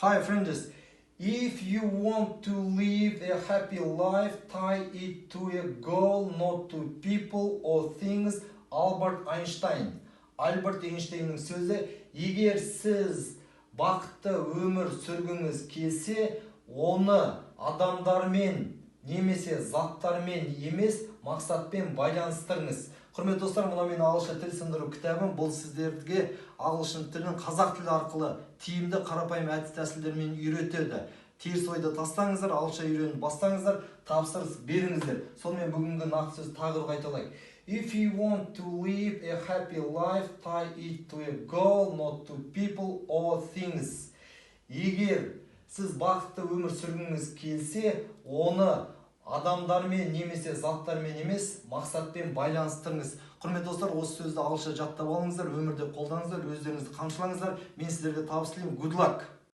Hi friends, if you want to live a happy life, tie it to a goal, not to people or things. Альберт Эйнштейн. Альберт Эйнштейннің сөзі: егер сіз бақытты өмір сүргіңіз келсе, оны адамдармен немесе заттармен емес, мақсатпен байланыстырыңыз. Құрметті достар, мына мен ағылшын тіл сындыру кітабым. Бұл сіздерге ағылшын тілін қазақ тілі арқылы тиімді қарапайым әдіс-тәсілдермен үйретеді. Теріс ойды тастаңыздар, ағылшынша үйренуді бастаңыздар, тапсырыс беріңіздер. Сонымен бүгінгі нақты сөз тағы қайталайық. If you want to live a happy life, tie it to a goal, not to people or things. Егер сіз бақытты өмір сүргіңіз келсе, оны адамдармен немесе заттармен емес, мақсатпен байланыстырыңыз. Құрметті достар, осы сөзді ағылшынша жаттап алыңыздар, өмірде қолданыңыздар, өздеріңізді қамшылаңыздар. Мен сіздерге табыс тілеймін. Good luck!